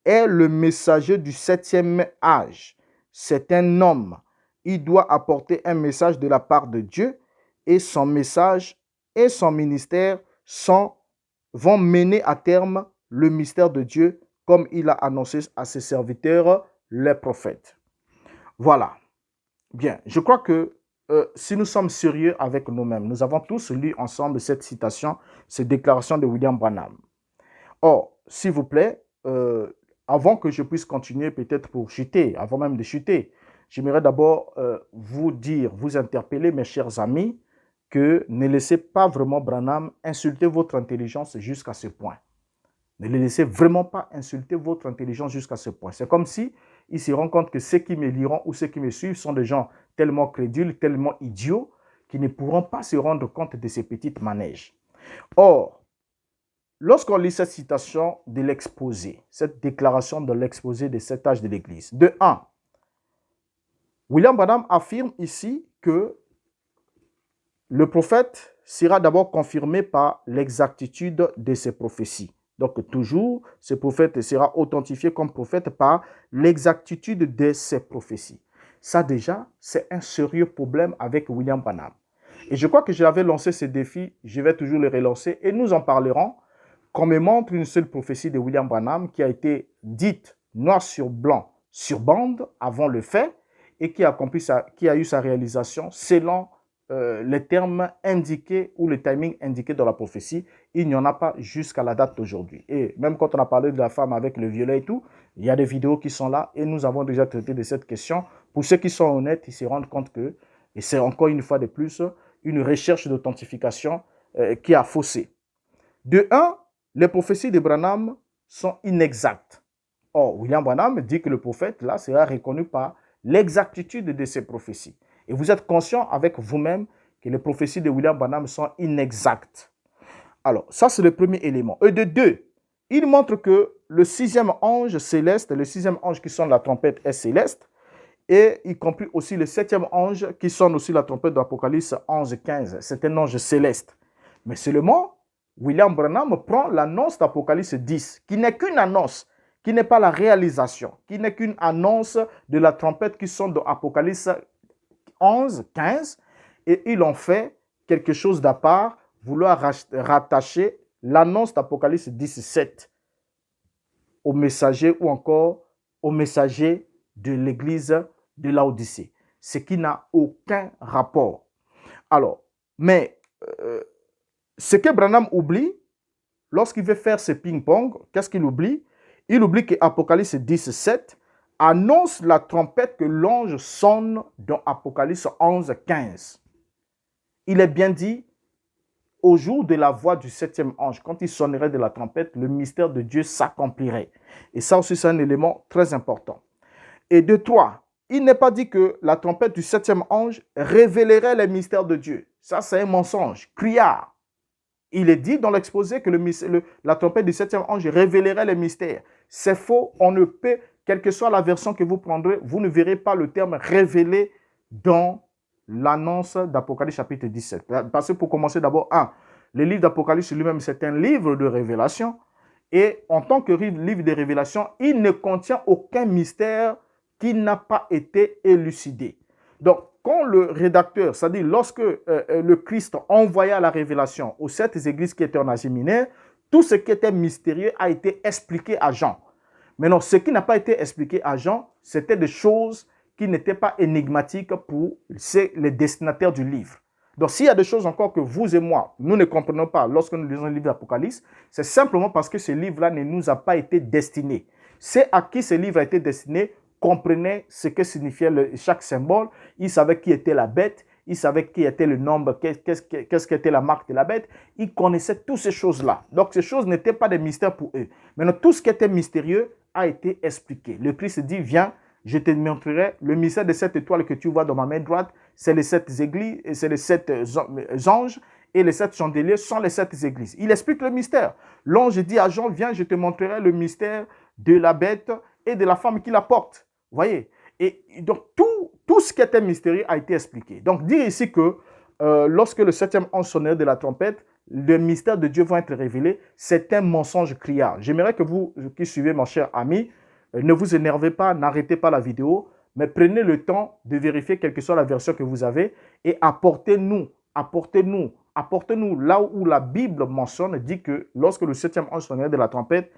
est le messager du 7e âge. C'est un homme. Il doit apporter un message de la part de Dieu et son message et son ministère vont mener à terme le mystère de Dieu comme il a annoncé à ses serviteurs, les prophètes. Voilà. Bien, je crois que si nous sommes sérieux avec nous-mêmes, nous avons tous lu ensemble cette citation, cette déclaration de William Branham. Or, s'il vous plaît, avant que je puisse continuer peut-être pour chuter, avant même de chuter, j'aimerais d'abord vous dire, vous interpeller, mes chers amis, que ne laissez pas vraiment Branham insulter votre intelligence jusqu'à ce point. Ne les laissez vraiment pas insulter votre intelligence jusqu'à ce point. C'est comme si ils se rendent compte que ceux qui me liront ou ceux qui me suivent sont des gens tellement crédules, tellement idiots, qui ne pourront pas se rendre compte de ces petites manèges. Or, lorsqu'on lit cette citation de l'exposé, cette déclaration de l'exposé des 7 âges de l'Église, de 1, William Branham affirme ici que le prophète sera d'abord confirmé par l'exactitude de ses prophéties. Donc toujours, ce prophète sera authentifié comme prophète par l'exactitude de ses prophéties. Ça déjà, c'est un sérieux problème avec William Branham. Et je crois que j'avais lancé ce défi, je vais toujours le relancer et nous en parlerons qu'on me montre une seule prophétie de William Branham qui a été dite noir sur blanc sur bande avant le fait et qui a eu sa réalisation selon les termes indiqués ou le timing indiqué dans la prophétie, il n'y en a pas jusqu'à la date d'aujourd'hui. Et même quand on a parlé de la femme avec le violet et tout, il y a des vidéos qui sont là et nous avons déjà traité de cette question. Pour ceux qui sont honnêtes, ils se rendent compte que, et c'est encore une fois de plus, une recherche d'authentification qui a faussé. De un, les prophéties de Branham sont inexactes. Or, William Branham dit que le prophète, là, sera reconnu par l'exactitude de ses prophéties. Et vous êtes conscient avec vous-même que les prophéties de William Branham sont inexactes. Alors, ça, c'est le premier élément. Et de deux, il montre que le sixième ange céleste, le sixième ange qui sonne la trompette est céleste, et y compris aussi le septième ange qui sonne aussi la trompette de l'Apocalypse 11-15. C'est un ange céleste. Mais seulement, William Branham prend l'annonce d'Apocalypse 10, qui n'est qu'une annonce, qui n'est pas la réalisation, qui n'est qu'une annonce de la trompette qui sonne dans Apocalypse 11-15, et il en fait quelque chose d'à part, vouloir rattacher l'annonce d'Apocalypse 17 au messager ou encore au messager de l'église de Laodicée, ce qui n'a aucun rapport. Alors, mais ce que Branham oublie, lorsqu'il veut faire ce ping-pong, qu'est-ce qu'il oublie? Il oublie que Apocalypse 17 annonce la trompette que l'ange sonne dans Apocalypse 11-15. Il est bien dit, au jour de la voix du septième ange, quand il sonnerait de la trompette, le mystère de Dieu s'accomplirait. Et ça aussi, c'est un élément très important. Et de trois, il n'est pas dit que la trompette du septième ange révélerait les mystères de Dieu. Ça, c'est un mensonge, criard. Il est dit dans l'exposé que la trompette du septième ange révélerait les mystères. C'est faux, on ne peut, quelle que soit la version que vous prendrez, vous ne verrez pas le terme révélé dans l'annonce d'Apocalypse chapitre 17. Parce que pour commencer d'abord, le livre d'Apocalypse lui-même, c'est un livre de révélation. Et en tant que livre de révélation, il ne contient aucun mystère qui n'a pas été élucidé. Donc, quand le rédacteur, c'est-à-dire lorsque le Christ envoya la révélation aux sept églises qui étaient en Asie mineure, tout ce qui était mystérieux a été expliqué à Jean. Maintenant, ce qui n'a pas été expliqué à Jean, c'était des choses qui n'étaient pas énigmatiques pour les destinataires du livre. Donc, s'il y a des choses encore que vous et moi, nous ne comprenons pas lorsque nous lisons le livre d'Apocalypse, c'est simplement parce que ce livre-là ne nous a pas été destiné. C'est à qui ce livre a été destiné, comprenait ce que signifiait chaque symbole. Il savait qui était la bête, il savait qui était le nombre, qu'est-ce qu'était la marque de la bête. Il connaissait toutes ces choses-là. Donc, ces choses n'étaient pas des mystères pour eux. Maintenant, tout ce qui était mystérieux a été expliqué. Le Christ dit, viens, je te montrerai le mystère de cette étoile que tu vois dans ma main droite. C'est les sept églises, c'est les sept anges, et les sept chandeliers sont les sept églises. Il explique le mystère. L'ange dit à Jean, viens, je te montrerai le mystère de la bête et de la femme qui la porte. Vous voyez? Et donc, tout ce qui était mystérieux a été expliqué. Donc, dire ici que lorsque le septième ange sonnerait de la trompette, le mystère de Dieu va être révélé, c'est un mensonge criard. J'aimerais que vous qui suivez, mon cher ami, ne vous énervez pas, n'arrêtez pas la vidéo, mais prenez le temps de vérifier quelle que soit la version que vous avez et apportez-nous là où la Bible mentionne, dit que lorsque le septième ange sonnerait de la trompette,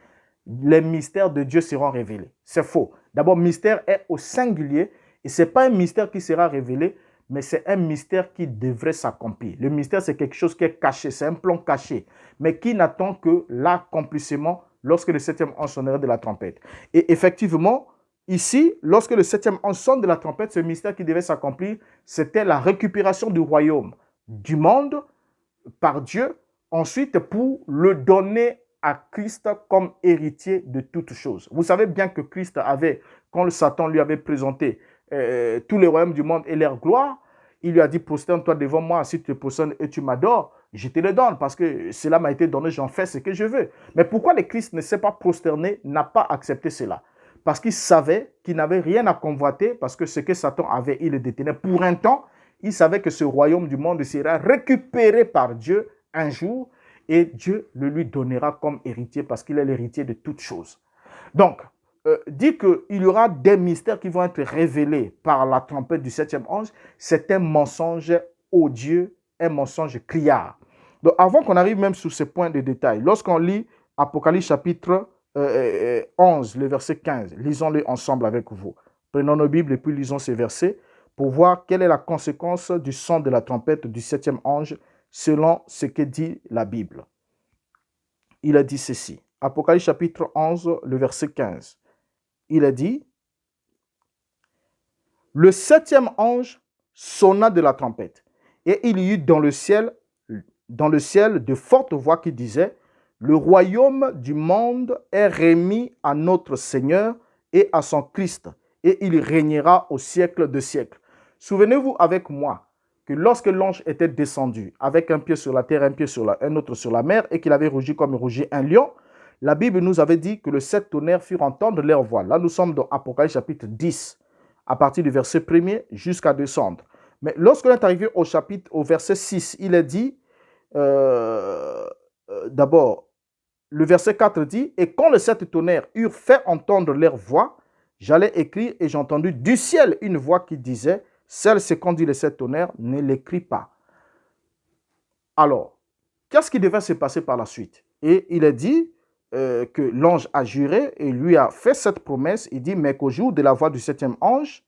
les mystères de Dieu seront révélés. C'est faux. D'abord, mystère est au singulier et ce n'est pas un mystère qui sera révélé, mais c'est un mystère qui devrait s'accomplir. Le mystère, c'est quelque chose qui est caché, c'est un plan caché, mais qui n'attend que l'accomplissement lorsque le septième ange sonnerait de la trompette. Et effectivement, ici, lorsque le septième ange sonne de la trompette, ce mystère qui devait s'accomplir, c'était la récupération du royaume, du monde, par Dieu, ensuite pour le donner à Christ comme héritier de toutes choses. Vous savez bien que Christ avait, quand le Satan lui avait présenté tous les royaumes du monde et leur gloire, il lui a dit, prosterne-toi devant moi, si tu te prosternes et tu m'adores, je te le donne, parce que cela m'a été donné, j'en fais ce que je veux. Mais pourquoi le Christ ne s'est pas prosterné, n'a pas accepté cela? Parce qu'il savait qu'il n'avait rien à convoiter, parce que ce que Satan avait, il le détenait pour un temps. Il savait que ce royaume du monde sera récupéré par Dieu un jour, et Dieu le lui donnera comme héritier, parce qu'il est l'héritier de toutes choses. Donc, dit qu'il y aura des mystères qui vont être révélés par la trompette du septième ange, c'est un mensonge odieux, un mensonge criard. Donc, avant qu'on arrive même sur ces points de détail, lorsqu'on lit Apocalypse chapitre 11, le verset 15, lisons-le ensemble avec vous. Prenons nos Bibles et puis lisons ces versets pour voir quelle est la conséquence du son de la trompette du septième ange selon ce que dit la Bible. Il a dit ceci. Apocalypse chapitre 11, le verset 15. Il a dit, « Le septième ange sonna de la trompette, et il y eut dans le ciel de fortes voix qui disaient, « Le royaume du monde est remis à notre Seigneur et à son Christ, et il régnera au siècle de siècles. » Souvenez-vous avec moi que lorsque l'ange était descendu avec un pied sur la terre, un autre sur la mer, et qu'il avait rugi comme rugit un lion, la Bible nous avait dit que les sept tonnerres firent entendre leur voix. Là, nous sommes dans Apocalypse chapitre 10, à partir du verset 1er jusqu'à descendre. Mais lorsqu'on est arrivé au verset 6, il est dit, d'abord, le verset 4 dit, « Et quand les sept tonnerres eurent fait entendre leur voix, j'allais écrire et j'ai entendu du ciel une voix qui disait, « Celle-ci conduit les sept tonnerres, ne l'écris pas. » Alors, qu'est-ce qui devait se passer par la suite? Et il est dit que l'ange a juré et lui a fait cette promesse. Il dit, mais qu'au jour de la voix du septième ange,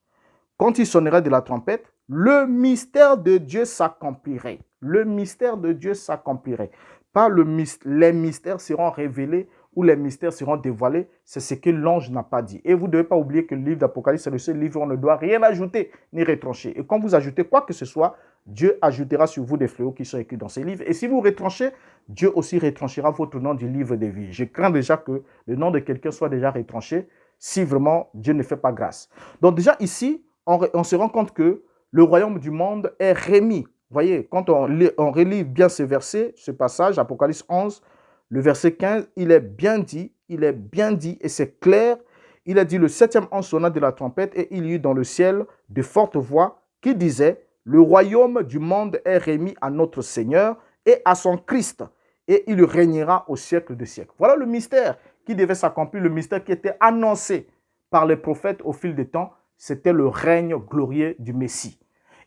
quand il sonnerait de la trompette, le mystère de Dieu s'accomplirait. Le mystère de Dieu s'accomplirait. Pas les mystères seront révélés ou les mystères seront dévoilés. C'est ce que l'ange n'a pas dit. Et vous ne devez pas oublier que le livre d'Apocalypse, c'est le seul livre où on ne doit rien ajouter ni retrancher. Et quand vous ajoutez quoi que ce soit, Dieu ajoutera sur vous des fléaux qui sont écrits dans ces livres. Et si vous retranchez, Dieu aussi retranchera votre nom du livre des vies. Je crains déjà que le nom de quelqu'un soit déjà retranché si vraiment Dieu ne fait pas grâce. Donc déjà ici, on se rend compte que le royaume du monde est remis. Vous voyez, quand on relit bien ce verset, ce passage, Apocalypse 11, le verset 15, il est bien dit et c'est clair. Il a dit, le septième ange sonna de la trompette et il y eut dans le ciel de fortes voix qui disaient, le royaume du monde est remis à notre Seigneur et à son Christ, et il régnera au siècle des siècles. Voilà le mystère qui devait s'accomplir, le mystère qui était annoncé par les prophètes au fil des temps, c'était le règne glorieux du Messie.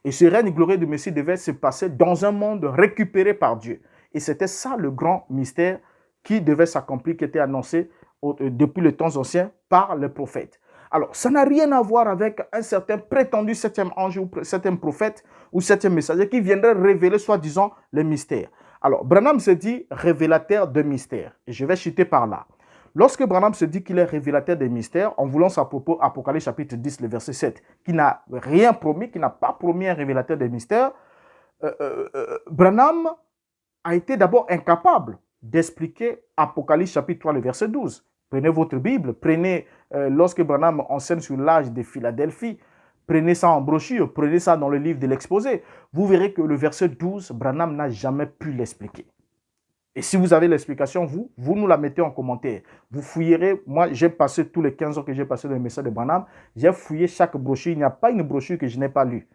Et ce règne glorieux du Messie devait se passer dans un monde récupéré par Dieu. Et c'était ça le grand mystère qui devait s'accomplir, qui était annoncé depuis les temps anciens par les prophètes. Alors, ça n'a rien à voir avec un certain prétendu septième ange ou septième prophète ou septième messager qui viendrait révéler soi-disant les mystères. Alors, Branham se dit révélateur de mystères. Et je vais chuter par là. Lorsque Branham se dit qu'il est révélateur des mystères, en voulant à propos Apocalypse chapitre 10, le verset 7, qui n'a rien promis, qui n'a pas promis un révélateur des mystères, Branham a été d'abord incapable d'expliquer Apocalypse chapitre 3, le verset 12. Prenez votre Bible, prenez, lorsque Branham enseigne sur l'âge de Philadelphie, prenez ça en brochure, prenez ça dans le livre de l'exposé. Vous verrez que le verset 12, Branham n'a jamais pu l'expliquer. Et si vous avez l'explication, vous nous la mettez en commentaire. Vous fouillerez. Moi, j'ai passé tous les 15 ans que j'ai passé dans le message de Branham, j'ai fouillé chaque brochure. Il n'y a pas une brochure que je n'ai pas lue.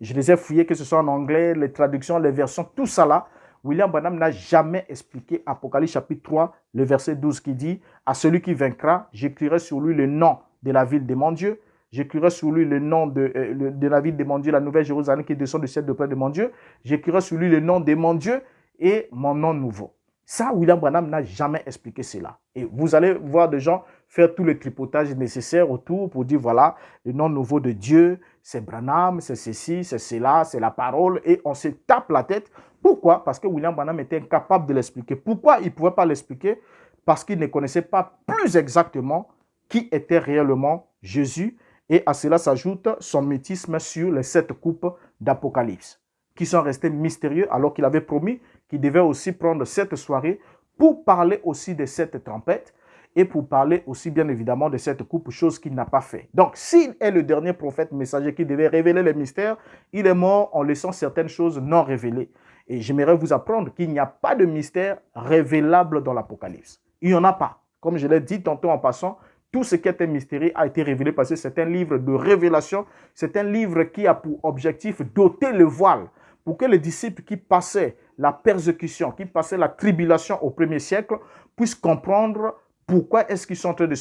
Je les ai fouillées, que ce soit en anglais, les traductions, les versions, tout ça là. William Branham n'a jamais expliqué Apocalypse chapitre 3, le verset 12 qui dit « À celui qui vaincra, j'écrirai sur lui le nom de la ville de mon Dieu. J'écrirai sur lui le nom de la ville de mon Dieu, la nouvelle Jérusalem qui descend du ciel de près de mon Dieu. J'écrirai sur lui le nom de mon Dieu et mon nom nouveau. » Ça, William Branham n'a jamais expliqué cela. Et vous allez voir des gens faire tout le tripotage nécessaire autour pour dire, voilà, le nom nouveau de Dieu, c'est Branham, c'est ceci, c'est cela, c'est la parole. Et on se tape la tête. Pourquoi? Parce que William Branham était incapable de l'expliquer. Pourquoi il ne pouvait pas l'expliquer? Parce qu'il ne connaissait pas plus exactement qui était réellement Jésus. Et à cela s'ajoute son mutisme sur les 7 coupes d'Apocalypse, qui sont restés mystérieux alors qu'il avait promis qu'il devait aussi prendre cette soirée pour parler aussi de cette trompette et pour parler aussi bien évidemment de cette coupe, chose qu'il n'a pas fait. Donc, s'il est le dernier prophète messager qui devait révéler les mystères, il est mort en laissant certaines choses non révélées. Et j'aimerais vous apprendre qu'il n'y a pas de mystère révélable dans l'Apocalypse. Il n'y en a pas. Comme je l'ai dit tantôt en passant, tout ce qui était mystérieux a été révélé parce que c'est un livre de révélation, c'est un livre qui a pour objectif d'ôter le voile pour que les disciples qui passaient la persécution, qui passaient la tribulation au premier siècle, puissent comprendre pourquoi est-ce qu'ils sont en train de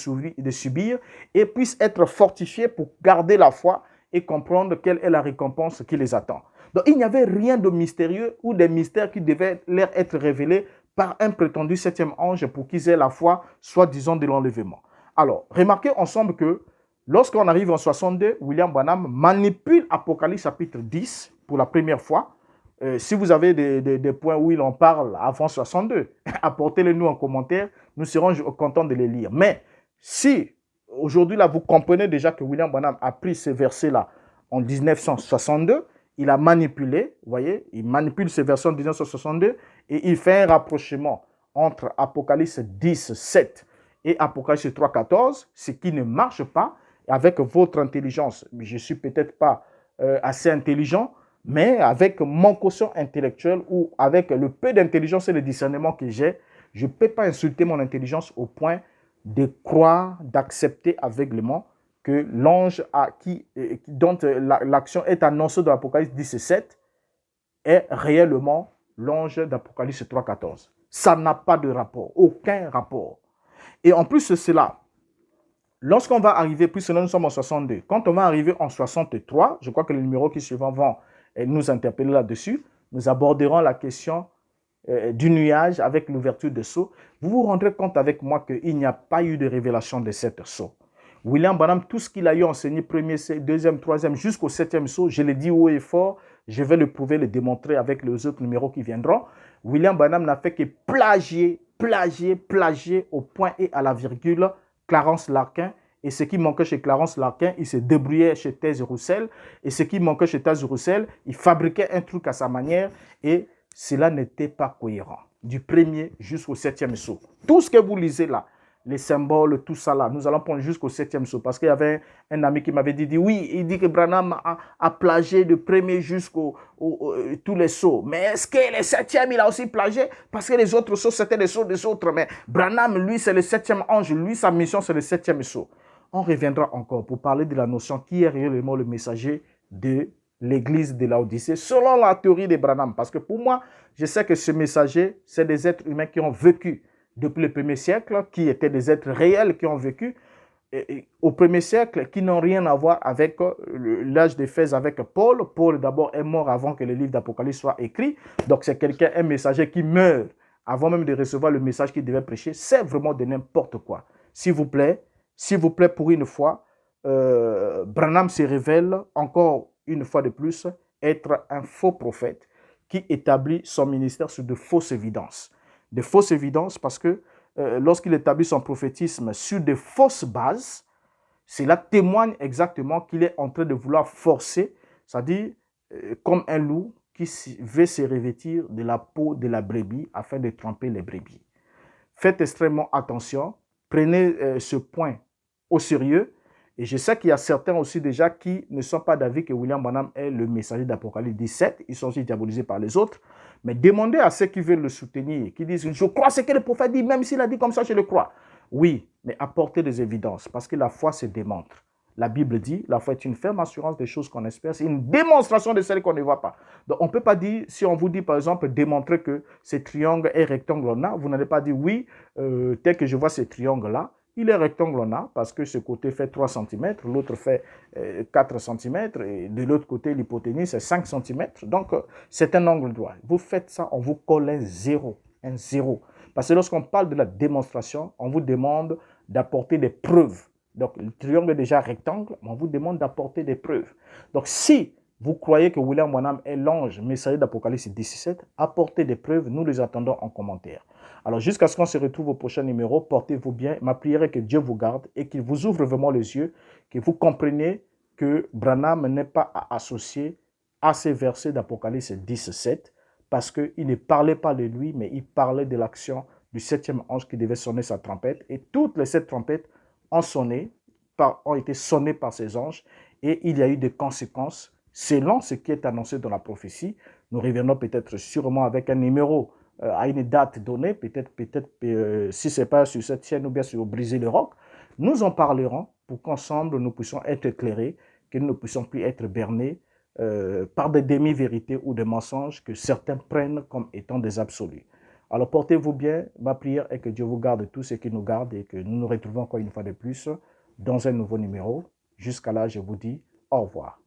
subir et puissent être fortifiés pour garder la foi et comprendre quelle est la récompense qui les attend. Donc, il n'y avait rien de mystérieux ou des mystères qui devaient leur être révélés par un prétendu septième ange pour qu'ils aient la foi, soi-disant de l'enlèvement. Alors, remarquez ensemble que Lorsqu'on arrive en 62, William Branham manipule Apocalypse chapitre 10 pour la première fois. Si vous avez des points où il en parle avant 62, apportez-les nous en commentaire. Nous serons contents de les lire. Mais si aujourd'hui, là, vous comprenez déjà que William Branham a pris ces versets-là en 1962, il a manipulé, vous voyez, il manipule ces versets en 1962 et il fait un rapprochement entre Apocalypse 10, 7 et Apocalypse 3, 14, ce qui ne marche pas avec votre intelligence. Je ne suis peut-être pas assez intelligent, mais avec mon quotient intellectuel ou avec le peu d'intelligence et de discernement que j'ai, je ne peux pas insulter mon intelligence au point de croire, d'accepter aveuglément que l'ange dont l'action est annoncée dans l'Apocalypse 17 est réellement l'ange d'Apocalypse 3, 14. Ça n'a pas de rapport, aucun rapport. Et en plus de cela, lorsqu'on va arriver, puisque nous sommes en 62, quand on va arriver en 63, je crois que les numéros qui suivent vont nous interpeller là-dessus, nous aborderons la question du nuage avec l'ouverture de sceaux. Vous vous rendrez compte avec moi qu'il n'y a pas eu de révélation de cette sceau. William Branham, tout ce qu'il a eu enseigné, premier, deuxième, troisième, jusqu'au septième sceau, je l'ai dit haut et fort, je vais le prouver, le démontrer avec les autres numéros qui viendront. William Branham n'a fait que plagier au point et à la virgule Clarence Larkin. Et ce qui manquait chez Clarence Larkin, il se débrouillait chez Thèse Roussel. Et ce qui manquait chez Thèse Roussel, il fabriquait un truc à sa manière et cela n'était pas cohérent. Du premier jusqu'au septième sceau. Tout ce que vous lisez là, les symboles, tout ça là, nous allons prendre jusqu'au septième sceau. Parce qu'il y avait un ami qui m'avait dit, oui, il dit que Branham a plagié du premier jusqu'au tous les sceaux. Mais est-ce que le septième, il a aussi plagié? Parce que les autres sceaux, c'était les sceaux des autres. Mais Branham, lui, c'est le septième ange. Lui, sa mission, c'est le septième sceau. On reviendra encore pour parler de la notion qui est réellement le messager de l'église de Laodicée, selon la théorie de Branham. Parce que pour moi, je sais que ce messager, c'est des êtres humains qui ont vécu depuis le premier siècle, qui étaient des êtres réels qui ont vécu au premier siècle, qui n'ont rien à voir avec l'âge d'Éphèse avec Paul. Paul, d'abord, est mort avant que le livre d'Apocalypse soit écrit. Donc, c'est quelqu'un, un messager qui meurt avant même de recevoir le message qu'il devait prêcher. C'est vraiment de n'importe quoi. S'il vous plaît, pour une fois, Branham se révèle encore une fois de plus être un faux prophète qui établit son ministère sur de fausses évidences. De fausses évidences parce que lorsqu'il établit son prophétisme sur de fausses bases, cela témoigne exactement qu'il est en train de vouloir forcer, c'est-à-dire comme un loup qui veut se revêtir de la peau de la brebis afin de tromper les brebis. Faites extrêmement attention, prenez ce point au sérieux. Et je sais qu'il y a certains aussi déjà qui ne sont pas d'avis que William Branham est le messager d'Apocalypse 17. Ils sont aussi diabolisés par les autres. Mais demandez à ceux qui veulent le soutenir, qui disent « Je crois ce que le prophète dit, même s'il a dit comme ça, je le crois. » Oui, mais apportez des évidences, parce que la foi se démontre. La Bible dit, la foi est une ferme assurance des choses qu'on espère. C'est une démonstration de celles qu'on ne voit pas. Donc, on ne peut pas dire, si on vous dit, par exemple, démontrer que ce triangle est rectangle-là, vous n'allez pas dire, oui, tel que je vois ce triangle-là, il est rectangle-là, parce que ce côté fait 3 cm, l'autre fait 4 cm, et de l'autre côté, l'hypoténuse, c'est 5 cm. Donc, c'est un angle droit. Vous faites ça, on vous colle un zéro. Un zéro. Parce que lorsqu'on parle de la démonstration, on vous demande d'apporter des preuves. Donc, le triangle est déjà rectangle, mais on vous demande d'apporter des preuves. Donc, si vous croyez que William Branham est l'ange messager d'Apocalypse 17, apportez des preuves, nous les attendons en commentaire. Alors, jusqu'à ce qu'on se retrouve au prochain numéro, portez-vous bien. Ma prière est que Dieu vous garde et qu'il vous ouvre vraiment les yeux, que vous compreniez que Branham n'est pas à associer à ces versets d'Apocalypse 17, parce qu'il ne parlait pas de lui, mais il parlait de l'action du septième ange qui devait sonner sa trompette. Et toutes les 7 trompettes ont été sonnées par ces anges et il y a eu des conséquences selon ce qui est annoncé dans la prophétie. Nous reviendrons peut-être sûrement avec un numéro à une date donnée, peut-être si ce n'est pas sur cette chaîne ou bien sur Briser le Roc. Nous en parlerons pour qu'ensemble nous puissions être éclairés, que nous ne puissions plus être bernés par des demi-vérités ou des mensonges que certains prennent comme étant des absolus. Alors portez-vous bien, ma prière est que Dieu vous garde tous ceux qui nous gardent et que nous nous retrouvons encore une fois de plus dans un nouveau numéro. Jusqu'à là, je vous dis au revoir.